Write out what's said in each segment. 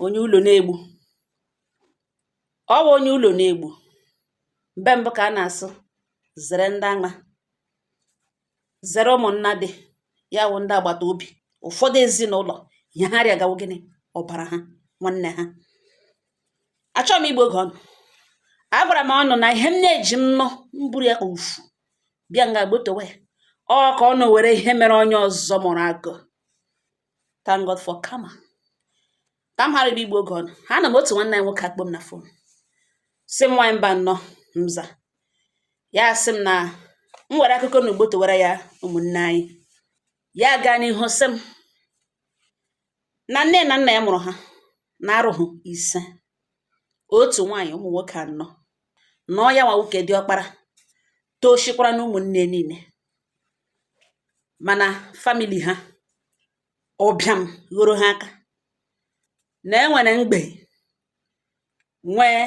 onye ụlọ na-egbu. Ọ bụ onye ụlọ na-egbu. Mgbe mbụ ka a na-asụ zere ndị agha, zere ụmụnna dị, ya wụ ndị agbata obi. Ụfọdụ ezinụlọ ihe ha rịagawo gịnị? Ọbara ha, nwanne ha. Achọghị m igbu oge ọnụ. A gwara m ọnụ na ihe m na-eji m nọ mburu ya ka ufu bịa nga gbotowe ya. Ọ ka ọnụ were ihe mere onye ọzọ mụrụ agụ. Thank God for karma. Ka m ghara igbu oge ọnụ. Ha na m otu nwanne anyị nwoke akpọ m na fon. Sị m nwaanyị mba nnọọ mza. Ya sị m na m were akụkọ na ugbo towara ya ụmụnne anyị. Ya gaa n'ihu sị m na nne na nna ya mụrụ ha na arụghị 5. Otu nwaanyị ụmụ nwoke 4. Nọọ ya nwa nwoke dị ọkpara toshikwara na ụmụnne niile. Mana famili ha ụbịam ghoro ha aka. Na enwere mgbe nwee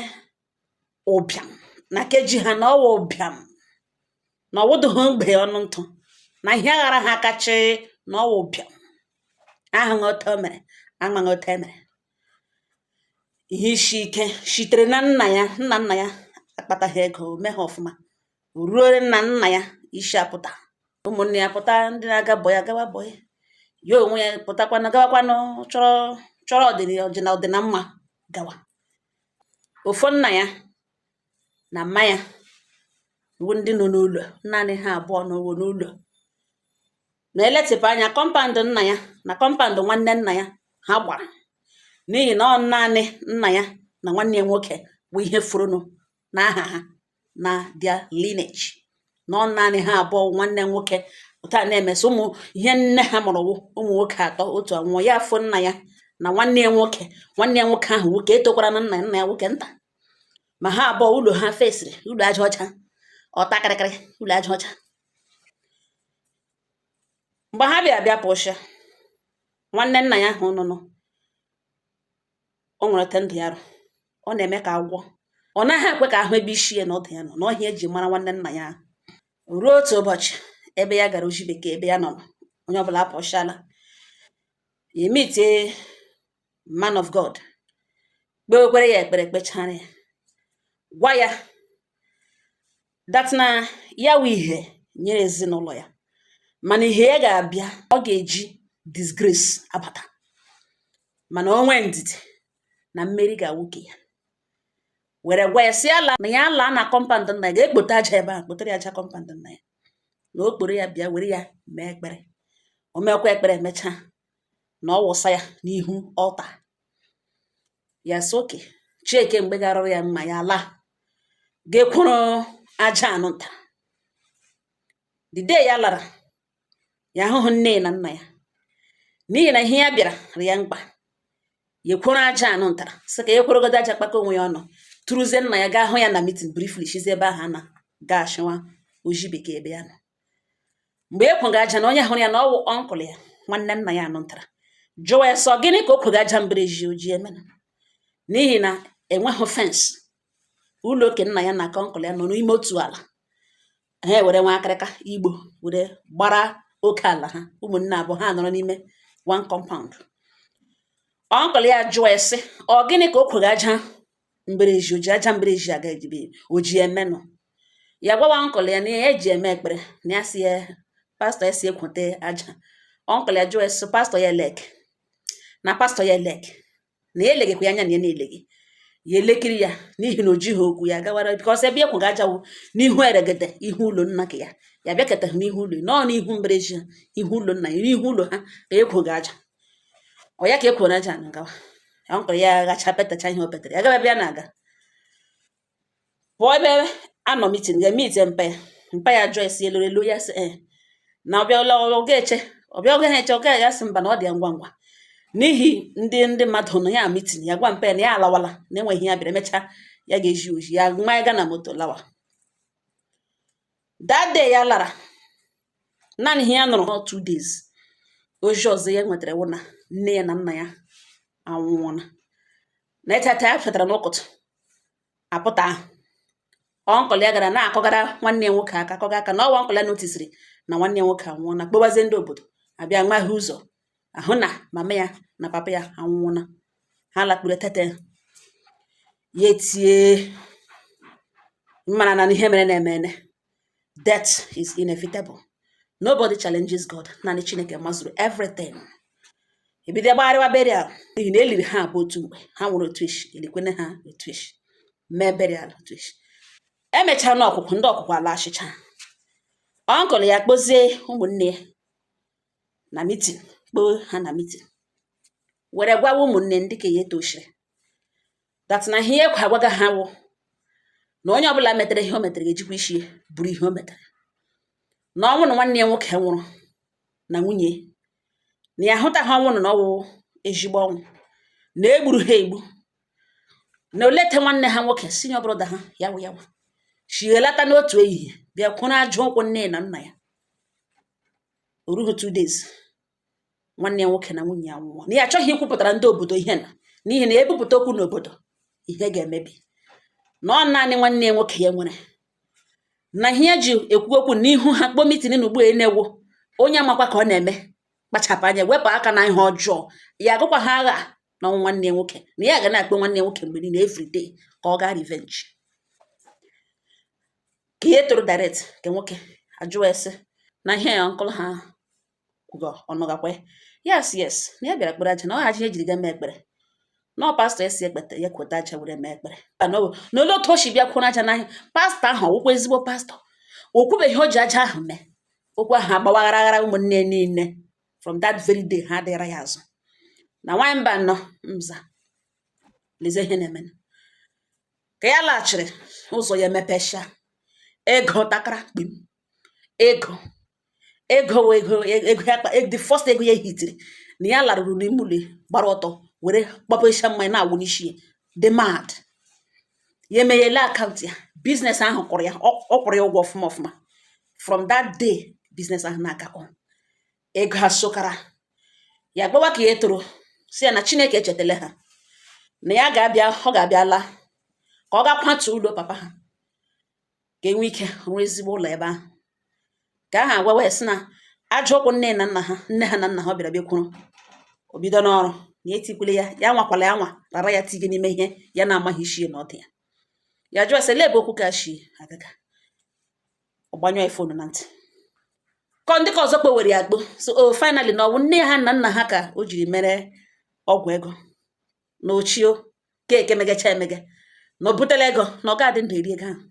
ụbịam na keji ha na ọwa ụbịam na ọwụdụghị mgbe ọnụ ntụ na ihe aghara ha kachi na ọwa ụbịam. Ahụghị otu o mere, amaghị otu e mere. Ihe isi ike sitere na nna ya akpataghị ego, mee ha ọfụma. Ruo na nna ya isi apụta. Ụmụnne ya pụta, ndị na-aga bọyị agawa bọyị. Ya onwe ya pụtakwana gawakwanụ chọrọ ọdịna mma gawa. Ofu nna ya na mma ya bụ ndị nọ n'ụlọ, naanị ha abụọ nọwo n'ụlọ. Na-eletịpụ anya kọmpandụ nna ya na kọmpandụ nwanne nna ya ha gbara. N'ihi na ọ naanị nna ya na nwanne ya nwoke bụ ihe furunu n'aha ha na their lineage. Na ọ naanị ha abụọ nwanne nwoke ụta na-emesi ụmụ ihe nne ha mụrụ ụmụ nwoke 3 otu anwụọ. Ya afọ nna ya na nwanne ya nwoke ahụ nwoke etokwara na nna ya nwoke nta. Ma ha abụọ ụlọ ha fesiri ụlọ aja ọcha, ọta kịrịkịrị ụlọ aja ọcha. Mgbe ha bịa pụsịa, nwanne nna ya ahụ nụnụ o nwere ndụ ya rụ. Ọ na-eme ka agwọ. Ọ naghị ekwe ka ahụ ebe isi ya na ọdụ ya nọ, na ọhịa eji mara nwanne nna ya. Ruo otu ụbọchị ebe ya gara oji bekee ebe ya nọ, onye ọbụla apụsịala. Ya meet man of God. Kpekwere ya ekpere kpechara ya. Gwa ya that na ya wụ ihe nyere ezinụlọ ya. Mana ihe ya ga-abịa, ọ ga-eji disgrace abata. Mana onwe ndidi na mmeri ga-awuke ya. Were gwa ya si ala na ya ala na kọmpandụ nna ya ga-ekpote aja ebe a, kpotere ya aja kọmpandụ nna ya. Na o kporo ya bịa were ya mee ekpere. O meekwa ekpere emechaa na ọ wụsa ya n'ihu ọlta. Ya sị oke Chike mgbe ga-arụrụ ya mma ya ala ga-ekwuru aja anụ nta. The day ya lara, ya ahụhụ nne na nna ya. N'ihi na ihe ya bịara ya mkpa. Ya ekwuru aja anụ ntara. Sị ka ya ekworogodo aja kpakọ onwe ya ọnụ. Turuzie nna ya gaa hụ ya na meeting briefly shizi ebe ahụ na ga ashiwa oji bekee ebe ya nọ. Mgbe e kwụga aja na onye hụrụ ya na ọwụ ọnkụl ya, nwanne nna ya anụ ntara. Jụọ ya sọ gịnị ka o kwụga aja mbereji oji emena. N'ihi na enweghị fensị. Ụlọ oke nna ya na aka ọnkụl ya nọ n'ime otu ala. Ha were nwa akịrịka igbo were gbara oke ala ha. Ụmụnne abụọ ha nọrọ n'ime one compound. Ọnkụl ya jụọ ya sị ọ gịnị ka o kwụga aja mbereji oji aja mbereji aga ejibe oji emenụ. Ya gwawa ọnkụl ya na ya eji eme ekpere na ya si ya pastọ ya si ekwute aja. Ọnkụl ya jụọ ya sị pastọ ya elek na pastọ ya elek na ya elegekwa ya anya na ya na-elegi. Ya elekiri ya n'ihi na o jighị okwu ya gawara bikọs ebe ya kwụga aja wụ n'ihu eregede ihu ụlọ nna ka ya. Ya bịakọtaghị n'ihu ụlọ nọ n'ihu mbereji ha ihu ụlọ nna ya n'ihu ụlọ ha ka ekwụga aja. Ọ ya ka ekwuru aja na gawa. Ọnkụl ya gacha petacha ihe o petere. Ya gaba bịa na-aga. Pụọ ebe anọ meeting ga meet mpa ya jụọ esi elorelo ya sị na ọbịa ọ ga-eche ọ gaghị ya sị mba na ọ dị ya ngwa ngwa. N'ihi ndị mmadụ nọ ya meeting ya gwa mpa ya na ya alawala na enweghị ya bịara emechaa ya ga-eji oji ya mma ga na moto lawa. That day ya lara naanị ihe ya nọrọ 2 days. Oji ọzọ ya nwetara wụ na nne ya na nna ya anwụọna. Na etata ya fetara n'ụkụtụ apụta ahụ. Ọnkụl ya gara na-akọgara nwanne ya nwoke akọga aka na ọwa ọnkụl ya notisiri na nwanne ya nwoke anwụọna. Kpọbazie ndị obodo abịa amaghị ụzọ ahụ na mama ya na papa ya anwụọna. ha lakpuru tete ya etie mana na ihe mere na-emene. Death is inevitable. Nobody challenges God. Naanị Chineke mazuru everything. Ebido gbagharịwa burial n'ihi na eliri ha abụọ otu mgbe ha nwere otu echi elikwene ha otu echi mee burial otu echi. Emechara na ọkwụkwụ ndị ọkwụkwụ ala achịcha. Ọnkụl ya kpozie ụmụnne ya na meeting, kpoo ha na meeting were gwawa ụmụnne ndị ka ya etochiri that na ihe ekwe agwaga ha wụ na onye ọbụla metere ihe o metere ga-ejikwa isi buru ihe o metere, na ọnwụ na nwanne ya nwoke nwụrụ na nwunye na ya hụta ha ọnwụ na ọwụ ezigbo ọnwụ, na egburu ha egbu, na olete nwanne ha nwoke senior brother ha yawa yawa shighelata n'otu ehihie bịa kwụrụ ajọ ụkwụ nne na nna ya. O rughị 2 days nwanne ya nwoke na nwunye ya nwụọ, na ya achọghị ikwupụtara ndị obodo ihe na n'ihi na ebupụta okwu n'obodo ihe ga-emebi, na ọ naanị nwanne ya nwoke ya nwere, na ihe ji ekwu okwu n'ihu ha kpọọ mitin na ugbu a na-ewu onye amakwa ka ọ na-eme kpachapụ anya wepụ aka na ihe ọjọọ ya agụkwa ha agha na ọnwụ nwanne ya nwoke, na ya ga na-akpọ nwanne ya nwoke mgbe niile everyday ka ọ gaa revenge. Ka ihe toro direct nke nwoke ajụọ ese na ihe ya nkụl ha kwugo ọnụgakwa yes na ya bịara kpere aja na ọ ha ji ejiri ga mee ekpere na pastọ esi ekpete ya kweta aja were mee ekpere na ole otu o si bịa kwụrụ aja n'ahịa. Pastọ ahụ ọwụkwa ezigbo pastọ, o kwubeghị o ji aja ahụ mee, okwu ahụ agbawaghara aghara ụmụnne niile. From that very day ha dịra ya azụ na nwanyị mba nọ mza leze ihe na-eme. Ka ya laghachiri ụzọ ya emepesha ego takara kpim, ego the first ego ya hitiri na ya larụrụ n'ime ụlọ gbara ọtọ were gbapesha mmanya na-awụ n'isi ya dị mad. Ya emeghele akaụntụ ya, biznes ahụ kwụrụ ya, ọ kwụrụ ya ụgwọ ọfụma ọfụma. From that day biznes ahụ na-agakọ, ego ha sokara ya gbawa ka ya toro si ya na Chineke echetele ha na ya ga-abịa, ọ ga-abịa laa ka ọ ga-akwatu ụlọ papa ha ka enwe ike ruo ezigbo ụlọ ebe ahụ. Ka aha agwawa si na ajọ ụkwụ nne ha na nna ha bịara bịakwuru, o bido n'ọrụ na etikwule ya nwakwala ya nwa rara ya tige n'ime ihe ya na-amaghị isi na ọdị ya jụọ sị lee ebe okwu ka shi agaga, ọ gbanyụọ ifonu na ntị ka ndị ka ọzọ kpowere ya agbo. So finally na ọwụ nne ha na nna ha ka o jiri mere ọgwụ ego na ochio ka eke megecha emege na o butela ego na ọ ga-adị ndụ eri ego ahụ.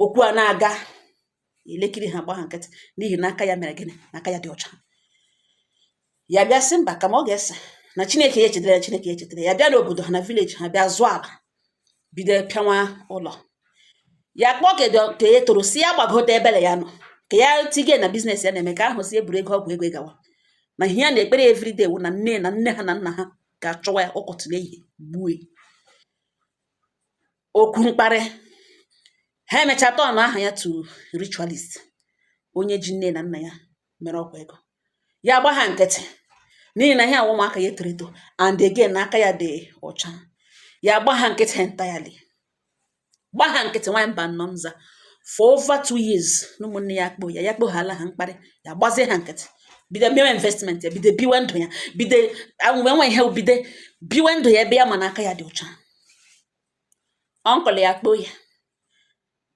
Okwu a na-aga elekiri ha gba ha nkịtị n'ihi na aka ya mere gịnị, na aka ya dị ọcha. Ya bịa sị mba kama ọ ga-ese na Chineke ya echetara ya, Chineke ya echetara ya bịa n'obodo ha na village ha bịa zụọ ala bido pịanwa ụlọ. Ya kpọọ ka ya toro si ya gbagote ebele ya nọ ka ya tige na biznes ya na-eme ka ahụ si eburu ego ọgwụ ego gawa na ihe ya na-ekpere everyday wụ na nne ha na nna ha ga-achọwa ya ụkọtụ n'ehihie gbue. Okwu mkparị ha emechaa tọnụ aha ya to ritualist, onye ji nne na nna ya mere ọgwụ ego. Ya gba ha nkịtị n'ihi na ihe awụ ụmụaka ya toro eto and again na aka ya dị ọcha. Ya gba ha nkịtị entirely, gba ha nkịtị nwanyị mba nnọọ nza for over 2 years. Na ụmụnne ya kpo ya kpoghala ha mkparị, ya gbazie ha nkịtị bido mewe investment ya, bido biwe ndụ ya, bido nwe ihe bido biwe ndụ ya ebe ya ma na aka ya dị ọcha. Ọnkụl ya kpo ya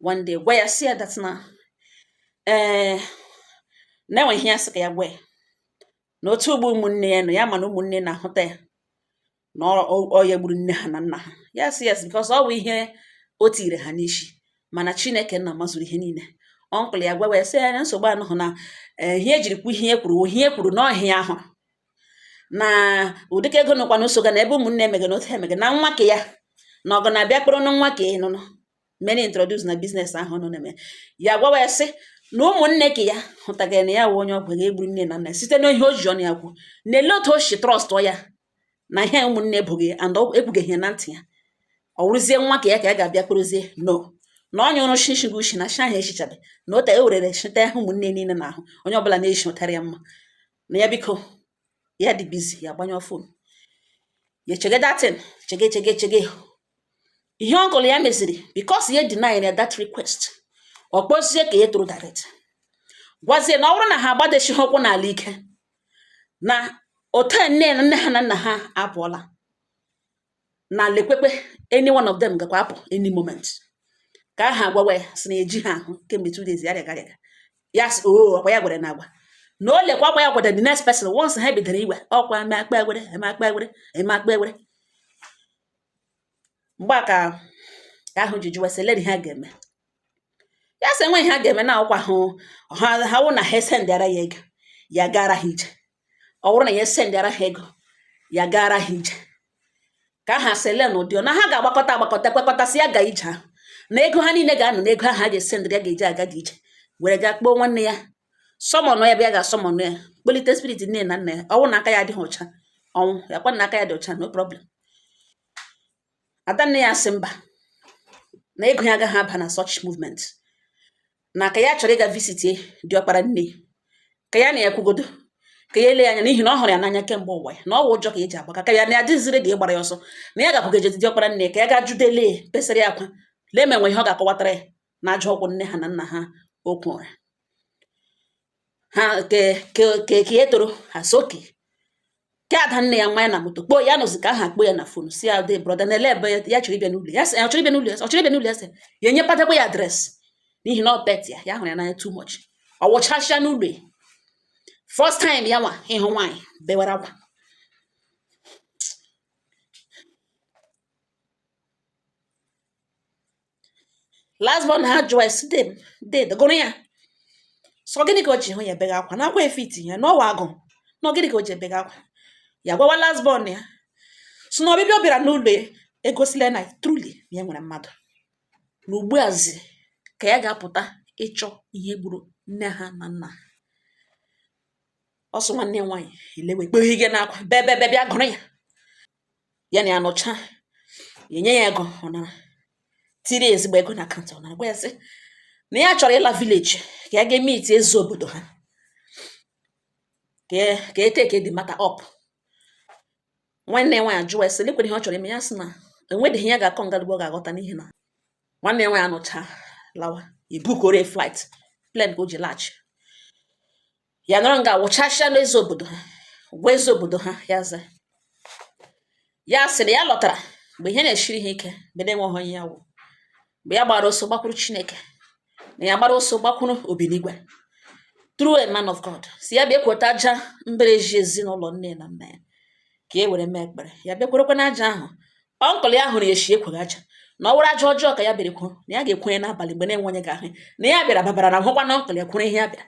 one day gwa ya si ya that na na-enwe ihe ya sị ka ya gwa ya na otu ugbo ụmụnne ya nọ ya mana ụmụnne na-ahụta ya na ọ ya gburu nne ha na nna ha. Ya sị yes because ọ bụ ihe o tiri ha n'isi mana Chineke nna mazuru ihe niile. Ọnkụl ya gwa ya sị ya nsogbu anọghị na ihe ejiri kwu ihe kwuru na ọhịa ahụ na ụdịka ego nọkwa n'usoga na ebe ụmụnne emege na otu emege na nwa ke ya na ọgụ na-abịa kpụrụ na nwa ke nọ many introduce na biznes ahụ nọ na-eme. Ya gwawa ya sị na ụmụnne ke ya hụtagara na ya wụ onye ọgwụ ga-egburu nne na nna site n'ihe o ji ọnụ ya kwu na ele otu o si trọst ya na ihe ụmụnne bụghị and ekwugeghị na ntị ya. Ọ wụrụzie nwa ka ya ga-abịa kpụrụzie no na onye ọrụ shishi gushi na shi ahụ echichabe na ote e werere chita ahụ ụmụnne niile na ahụ onye ọbụla na-eshi ụtarị ya mma na ya biko ya dị bizi ya gbanyụọ fon ya chege datin chege ihe ọnkụl ya meziri because ya deny ya that request. Ọ kpọzie ka ya toro direct gwazie na ọ bụrụ na ha agbadechighị ụkwụ n'ala ike na otu nne ha na nna ha apụọla na lekwekwe any one of them gakwa apụ any moment ka aha agwawa ya sị na eji ha ahụ kemgbe 2 days ya rịagarịga ya sị ọkwa ya gwere na agwa na o lekwa akwa ya gwara the next person once ha bidoro iwe ọkwa makpa egwere emakpa egwere mgbe a ka ahụ ji jụwa sị ledi ha ga-eme ya sị enweghị ha ga-eme na akwụkwa ha wụ na ha esendịara ya ego ya gara ha ije ọ bụrụ na ya esendịara ha ego ya gara ha ije ka ha sị le n'ụdị na ha ga-agbakọta kwekọtasị ya ga ije ahụ na ego ha niile ga-anọ n'ego ahụ ha ga-esendịrị ya ga-eji aga gị ije were gaa kpọọ nwanne ya sọmọnụ ya bịa ga-asọmọnụ ya kpọlite spirit nne na nna ya ọnwụ na aka ya adịghị ọcha ọnwụ ya kwa na aka ya dị ọcha no problem. Adanne ya sị mba na ego ya agaghị aba na such movement na ka ya chọrọ ịga visit diọkpara nne ka ya na ya kwugodo ka ya ele anya n'ihi na ọ hụrụ ya n'anya kemgbe ụwa ya na ọ wụ ụjọ ka eji agbaka ka ya na adịzire dị ịgbara ya ọsọ na ya ga-akwụgeje diọkpara nne ka ya ga judele pesara ya akwa lee ma enwe ihe ọ ga-akọwatara ya na ajọ ọgwụ nne ha na nna ha okwu ụra ha ke ya toro ha soke ke ada nne ya nwa ya na moto kpọọ ya nọzi ka aha kpọọ ya na fonu si ya de broda na ele ebe ya chọrọ ịbịa n'ụlọ ya sị ya chọrọ ịbịa n'ụlọ ya ọ chọrọ ịbịa n'ụlọ ya sị ya enye patakwa ya adresị n'ihi na ọ pet ya hụrụ ya n'anya too much ọ wụchasịa n'ụlọ ya first time ya nwa ịhụ nwaanyị bewara akwa last born ha jụọ esi de gụrụ ya sọ gịnị ka o ji hụ ya ebega akwa na akwa efiti ya n'ọwa agụ na gịnị ka o ji ebega akwa ya gwawa last born ya so na ọbịbịa ọ bịara n'ụlọ ya egosila na truly na ya nwere mmadụ na ugbuazi ka ya ga-apụta ịchọ ihe gburu nne ha na nna ọsọ nwanne nwaanyị elewe kpeghe gị n'akwa bebe bịa gụrụ ya na ya nọcha ya nye ya ego ọ nara tiri ezigbo ego na akaụntụ ọ nara gwa ya sị na ya chọrọ ịla vileji ka ya ga-emeti eze obodo ha ka eteke dị mata ọp nwanne nwaanyị ajụwa sị lekwere ihe ọ chọrọ ime ya sị na enwedịghị ya ga-akọ ngalugbo ọ ga-aghọta n'ihi na nwanne nwaanyị anụcha lawa ibukore flight plan ka o ji laghachi ya nọrọ nga wụchachịa n'eze obodo ha gwa eze obodo ha ya sịrị ya lọtara mgbe ihe na-eshiri ha ike mgbe na-enweghị onye ya wụ mgbe ya gbara ọsọ gbakwuru Chineke na ya gbara ọsọ gbakwuru Obinigwe through a man of God si ya bịa kweta aja mbereji ezinụlọ nne na nna ya ka e were mee ekpere ya bịakwerekwa n'aja ahụ ọnkụl ya hụrụ ya eshi ekweghị aja na ọ wụrụ aja ọjọọ ka ya bịara kwuo na ya ga-ekwenye n'abalị mgbe na-enwe onye ga-ahụ na ya bịara babara na hụkwa na ọnkụl ya kwuru ihe ya bịara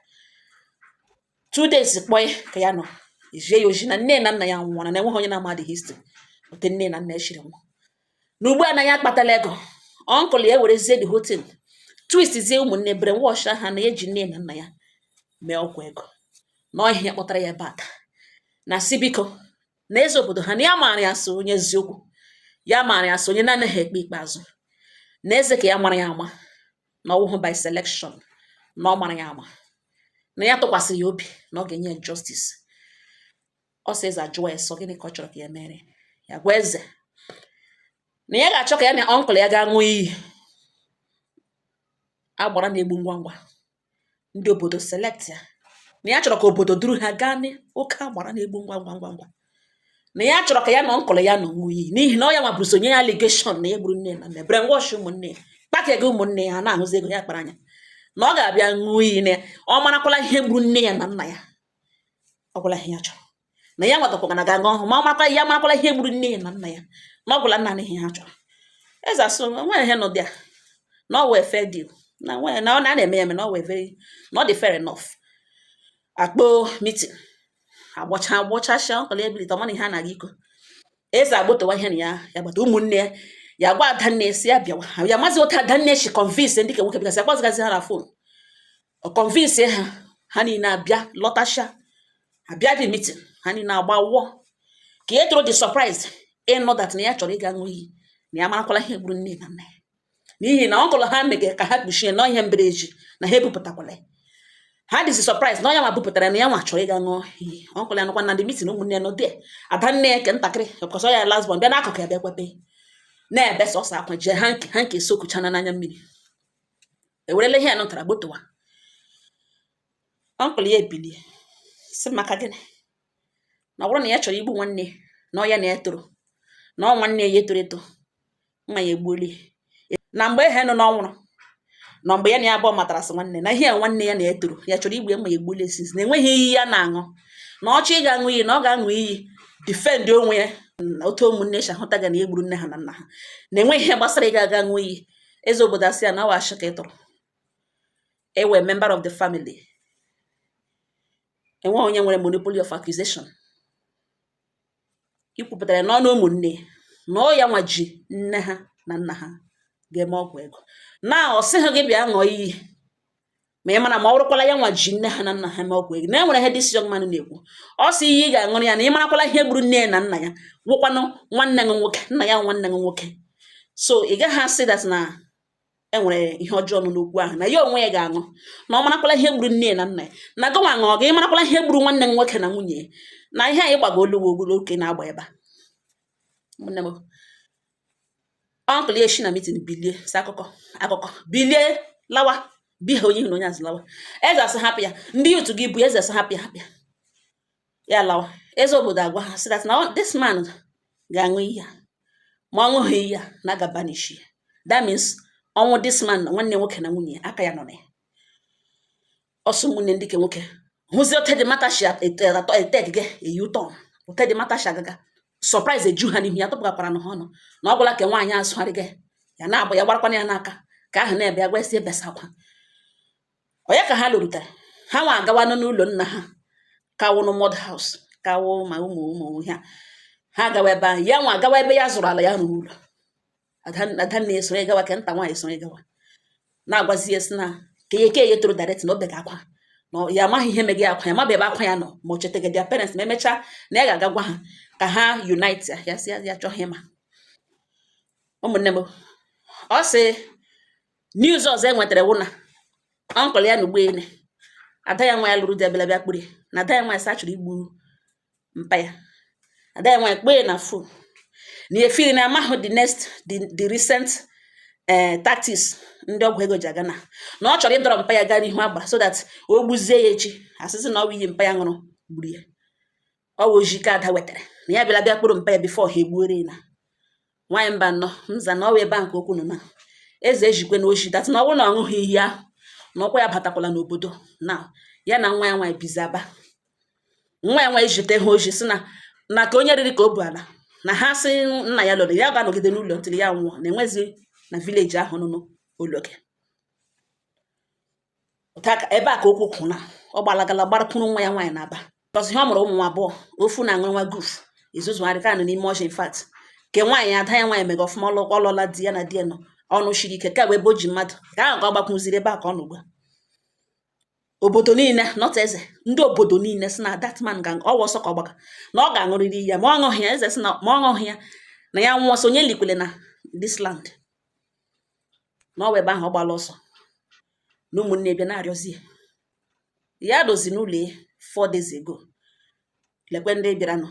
2 days kpọọ ka ya nọ ejie ya oji na nne na nna ya nwụrụ na enweghị onye na-amadị history ote nne na nna echiri nwa na ugbu a na ya akpatala ego ọnkụl ya ewerezie the hotel twistzie ụmụnne brainwash ha na eji nne na nna ya mee ọgwụ ego na ọhịa kpọtara ya bata na si biko na eze obodo ha na ya maara ya so onye eziokwu ya maara ya so onye na-anaghị ekpe ikpeazụ na eze ka ya mara ya ama na ọwụhụ by selection na ọ mara ya ama na ya tụkwasị ya obi na ọ ga-enye justice ọ sị eze ajụwa ya sọ gịnị ka ọ chọrọ ka ya mere ya gwa eze na ya ga-achọ ka ya na ọnkụl ya gaa ṅụọ iyi agbara na-egbu ngwa ngwa ndị obodo select ya na ya chọrọ ka obodo duru ha gaa n'oke agbara na-egbu ngwa na ya chọrọ ka ya na ọnkụl ya nọ ṅụọ iyi n'ihi na ọ ya nwabụrụ sonye ya allegation na ya gburu nne na nna brainwash ụmụnne ya kpakega ụmụnne ya ha na-ahụzi ego ya kpara anya na ọ ga-abịa ṅụọ iyi na ọ marakwala ihe gburu nne ya na nna ya ọ gwụla ihe ya chọrọ na ya nwatakwaga na ga-aga ọhụ ma ọ marakwala ihe gburu nne ya na nna ya na ọ gwụla nna na ihe ha chọrọ eze asụ nwere ihe nọ dị a na ọ wee fair deal na ọ na-eme ya eme na ọ wee very not the fair enough akpọ meeting agbọchasịa ọnkụl ebilite ọmana ihe a na-aga iko eze agbotowa ihe na ya gbata ụmụnne ya gwa adanne si ya bịawa ya mazi otu adanne shi convince ndị ka nwoke bịgasị akpọzigazi ha na fon ọ convince ha niile abịa lọtasha abịa dị meeting ha niile agba wụọ ka e toro dị surprise ịnụ that na ya chọrọ ịga ṅụọ iyi na ya marakwala ihe gburu nne na nna ya n'ihi na ọnkụl ha megere ka ha kpuchie na ihe mbereji na ha ebupụtakwala ha dịzi surprise na onye ma bupụtara na ya nwa chọrọ ịga ṅụọ iyi ọnkụl ya nọkwa na ndị meeting ụmụnne ya nọ dị adanne ya nke ntakịrị ọkọsọ ya last born bịa n'akụkụ ya bịa kwebe na-ebe sọsọ akwa jee ha nke sokuchana n'anya mmiri ewerele ihe ya nụtara gbotowa ọnkụl ya ebilie si maka gịnị na ọ bụrụ na ya chọrọ igbu nwanne na ọya na ya toro na ọ nwanne ya toro eto mma ya egbuolie na mgbe ehe nọ n'ọnwụrụ na mgbe ya na ya abụọ matara sị nwanne na ihe a nwanne ya na-etoro ya chọrọ igbu mma ya egbuolie since na enweghị iyi ya na-aṅụ na ọchọ ị ga-aṅụ iyi na ọ ga-aṅụ iyi defend onwe ya na otu ụmụnne si ahụta ga na egburu nne ha na nna ha na enweghị ihe gbasara ị ga-aga ṅụọ iyi eze obodo asị ya na ọ ashị ka ị tụrụ ewe member of the family enwe onye nwere monopoly of accusation ikwupụtara n'ọnụ ụmụnne na ọ ya nwa ji nne ha na nna ha ga-eme ọgwụ ego na ọ sịghị gị bịa ṅụọ iyi ma ị mara ma ọ bụrụkwala ya nwa ji nne ha na nna ha mee ọgwụ ego na enwere ihe this young man na-ekwu ọ sị iyi ị ga-aṅụrụ ya na ị marakwala ihe gburu nne na nna ya wụkwanụ nwanne gị nwoke nna ya nwanne gị nwoke so ị gaghị asị that na enwere ihe ọjọọ nọ n'okwu ahụ na ya onwe ya ga-aṅụ na ọ marakwala ihe gburu nne na nna ya na gịnwa ṅụọ gị ị marakwala ihe gburu nwanne gị nwoke na nwunye ya na ihe anyị gbago olu ogburu oke na-agba ebe a ọnkụl ya eshi na mitin bilie si akụkọ bilie lawa bihe onye hụrụ onye azụ lawa eze asị hapụ ya ndị otu gị bụ eze asị hapụ ya ya lawa eze obodo agwa ha sị that na this man ga-aṅụ iyi ya ma ọ ṅụghị iyi ya na agabanishi ya that means ọnwụ this man na nwanne nwoke na nwunye aka ya nọ na ya ọsọ ụmụnne ndị ke nwoke hụzie otedi matashi etegige eyi ụtọ otedi matashi agaga surprise eju ha n'ihu ya tụpụgakwara na ha ọnụ na ọ gwụla ka nwaanyị azụgharịga ya na-abụ ya gbarakwana ya n'aka ka ahụ na-ebe ya gwasị ebesakwa onye ka ha lụrutere ha nwa agawanụ n'ụlọ nna ha kawụnụ mod haus kawụ ma ụmụ ha gawa ebe ahụ ya nwa agawa ebe ya zụrụ ala ya rụrụ ụlọ adanna esonye gawa ka nta nwaanyị esonye gawa na-agwazi ya sị na ka eke toro direct na obega akwa na ya amaghị ihe mege akwa ya mabe ebe akwa ya nọ ma o chetegị dia parents ma emechaa na ya ga-aga gwa ha ka ha unite ya si ya chọghị ịma ụmụnne m ọ sị news ọzọ enwetara wụ na ọnkụl ya na ụgbọelu ada ya nwa ya lụrụ di abịa kpuri na ada ya nwa ya sachụrụ igbu mpa ya ada ya nwa ya kpee na phone na efiri na amahụ the recent tactics ndị ọgwụ ego ji aga na ọ chọrọ ịdọrọ mpa ya gaa n'ihu agba so that o gbuzie ya echi asịsị na ọ bụ iyi mpa ya ṅụrụ gburu ya ọ bụ oji ka ada wetara na ya bịa kpụrụ mpa ya bifo ha egbuore na nwaanyị mba nnọọ nza na ọ wee ebe nke okwu nọ na eze ejikwe na oji dat na ọ bụrụ na ọ ṅụghị iyi ahụ na ọkwa ya batakwala n'obodo na ya na nwa ya nwaanyị bizi aba nwa ya nwaanyị jite ha oji si na ka onye riri ka o bu ala na ha sị nna ya lụrụ ya ga-anọgide n'ụlọ ntiri ya nwụọ na enwezi na vileji ahụ nụnụ ologe ebe a ka okwu kwụ na ọ gbalagala gbarapụrụ nwa ya nwaanyị na-aba ọzọ ihe ọ mụrụ ụmụ nwa abụọ ofu na aṅụ nwa guf izuzugharị ka nọ n'ime ọjị infat ke nwaanyị ada ya nwaanyị mega ọfụma ọlọla di ya na di ya nọ ọnụ shiri ike ka wee boji mmadụ ka ahụ ka ọ gbakwụziri ebe a ka ọ nọ ugbu a obodo niile not eze ndị obodo niile si na that man ọwa ọsọ ka ọ gbaga na ọ ga-aṅụrịrị ya ma ọ ṅụghị ya eze si na ma ọ ṅụghị ya na ya nwụọ ọsọ onye likwele na this land na ọ wee ebe ahụ ọ gbala ọsọ na ụmụnne bịa na-arịọzi ya dozi n'ụlọ ya 4 days ago lekwe ndị bịara nọ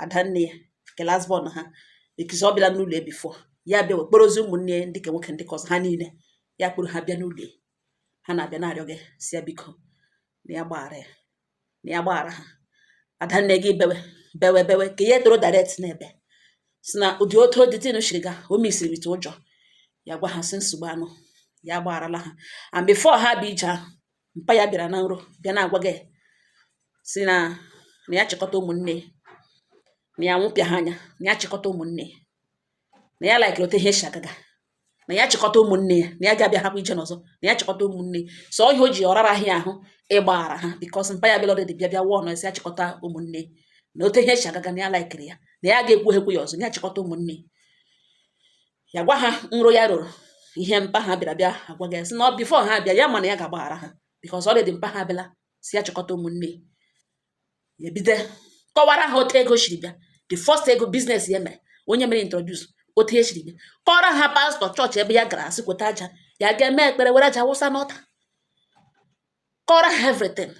ada nne ya kelasbọn ha ekizi ọ bịara n'ụlọ ya bifo ya bịa okporozi ụmụnne ndị ke nwoke ndị ka ọzọ ha niile ya kpụrụ ha bịa n'ụlọ ha na-abịa na-arịọ gị si ya biko na ya gbaghara ha ada nne gị bewe ka ya toro direct n'ebe si na ụdị otu dịtinu shiri ga o misiri bite ụjọ ya gwa ha si nsogbu anụ ya gbagharala ha and before ha bụ ije ahụ mpa ya bịara na nro bịa na-agwa gị si na ya chịkọta ụmụnne na ya nwụpịa ha anya na ya chịkọta ụmụnne na ya laikiri ote ihe si agaga na ya chịkọta ụmụnne ya na ya ga-abịa hapụ ije n'ọzọ na ya chịkọta ụmụnne so ihe o ji ọrara ahịa ahụ ịgbaghara ha bikos mpa ya bịara ọdịdị bịa wụọ nọ esi ya chịkọta ụmụnne na ote ihe si agaga na ya laikiri ya na ya ga-ekwu ya ọzọ na ya chịkọta ụmụnne ya gwa ha nro ya rụrụ ihe mpa ha bịa agwa gị sị na bifo ha bịa ya mana ya ga-agbaghara ha bikos ọdịdị mpa ha bịala si ya chịkọta ụmụnne ya bido kọwara ha otu ego shiri bịa the first ego biznes ya mere onye mere introduce otu ihe shiri bịa kọrọ ha pastọ chọọchị ebe ya gara asị kweta aja ya ga-eme ekpere were aja wụsa n'ọta kọrọ ha everything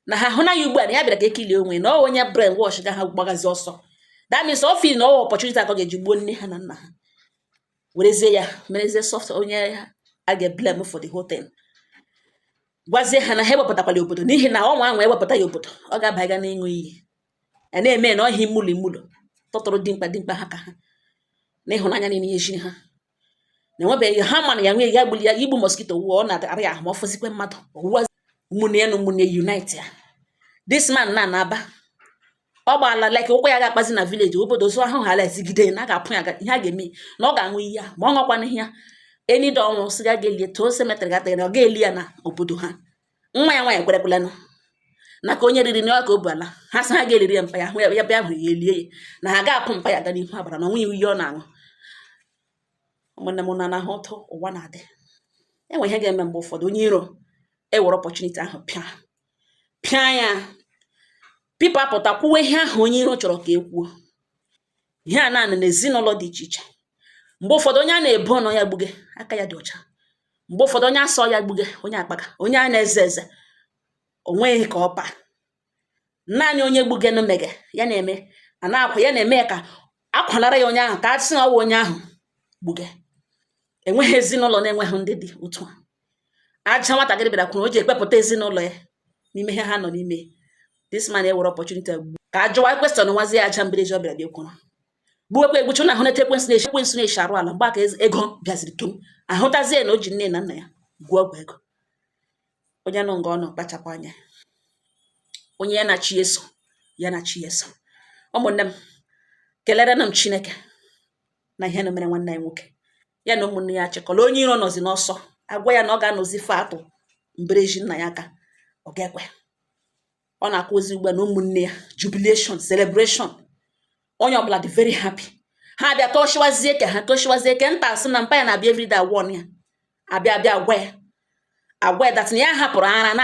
na ha hụ na ya ugbu a na ya bịara ka ekilie onwe na ọ onye brain wash ga ha gbagazi ọsọ that means ọ feel na ọ opportunity akọ ga-eji gbuo nne ha na nna ha werezie ya merezie soft onye a ga-blame for the whole thing gwazie ha na ha ewepụtakwala obodo n'ihi na ọnwa ahụ ewepụta ya obodo ọ ga-abaga n'ịṅụ iyi ya na-eme na ọhịa imulo tọtụrụ dimkpa ha ka ha na ịhụnanya niile ejiri ha na enwebeghị ha ma na ya nwee ya gbuli ya igbu mosquito wuo ọ na-arị ahụ ma ọ fọzikwe mmadụ ọwụwa ụmụnne ya na ụmụnne unite ya. This man na-aba ọ gbaala like ụkwụ ya ga-akpazi na village obodo so ahụ ha lazigide na ga-apụ ya ihe a ga-eme na ọ ga-aṅụ iyi ya ma ọ ṅụkwana ihe ya enide ọnwụ sị ga ga-elie too cemetery gata na ọ ga-eli ya na obodo ha. Nwa ya nwaanyị kwerekwelanụ na ka onye riri na ọ ka o bu ala ha sị ha ga-eliri ya mpa ya hụ ya bịa hụrụ ya elie ya na ha ga-apụ mpa ya ga n'ihu abara na onwe iyi ọ na-aṅụ. Ụmụnne m na n'ahụ ụtọ ụwa na-adị enwe ihe ga-eme mgbe ụfọdụ onye iro ewere opportunity ahụ pịa ya pipo apụta kwuwe ihe ahụ onye iro chọrọ ka e kwuo. Ihe a na-anị n'ezinụlọ dị iche iche. Mgbe ụfọdụ onye a na-ebo nọ ya gbuge aka ya dị ọcha, mgbe ụfọdụ onye asọ ya gbuge onye akpaga, onye a na-eze eze onweghị ka ọpa naanị onye gbugenụ mege ya na-eme a na-akwa ya na-eme ka akwalara ya onye ahụ ka a sị na ọwa onye ahụ gbuge. Enweghị ezinụlọ na-enweghị ndị dị otu a. Aja nwatakịrị bịara kwuru o ji ekpepụta ezinụlọ ya n'ime ihe ha nọ n'ime. This man ewere opportunity ka a jụwa question nwazi ya aja mberezi ọ bịara bịa kwuru gbuwekwa egbuchu na ahụ na-ete ekwensu na-eshi arụ ala mgbe aka ego bịaziri kem ahụtazie na o ji nne na nna ya gwuo ọgwụ ego. Onye nọ nga ọ nọ kpachapụ anya, onye ya na chi eso ya na chi eso. Ụmụnne m kelere na m Chineke na ihe na mere nwanne anyị nwoke ya na ụmụnne ya chịkọrọ. Onye iro nọzi n'ọsọ agwa ya na ọ ga-anọzi fe atụ mberezi nna ya aka ọ ga-ekwe. Ọ na-akwa ozi ugbu a na ụmụnne ya jubilation celebration onye ọbụla dị very happy. Ha abịa toshiwazie ke nta asị na mpa ya na-abịa everyday agwọ ya abịa agwa ya that na ya hapụrụ ara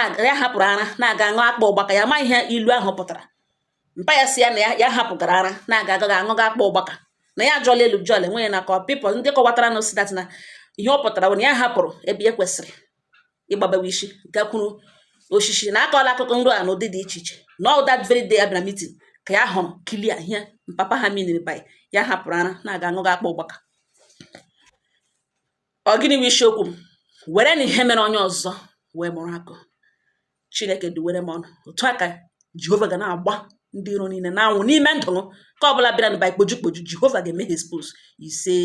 na-aga aṅụ akpa ụgbaka ya ma ihe ilu ahụ pụtara. Mpa ya si ya na ya hapụgara ara na-aga aṅụga akpa ụgbaka na ya ajọla elu jọl enweghị na ka people ndị kọwatara na osi na ihe ọ pụtara bụ na ya hapụrụ ebe e kwesịrị ịgbabawa isi gakwuru osisi na akọla akụkọ nro a n'ụdị dị iche iche na all that very day abịara meeting ka ya hụrụ kilia ihe mpapa ha miniri by ya hapụrụ ara na-aga aṅụga akpa ụgbaka. Ọ gịnị bụ isiokwu m? Were na ihe mere onye ọzọ wee mụrụ akụ. Chineke duwere m ọnụ otu a ka Jehova ga na-agba ndị iro niile na anwụ n'ime ndụ ka ọ bụla bịara by kpoju Jehova ga-eme ha expose ise.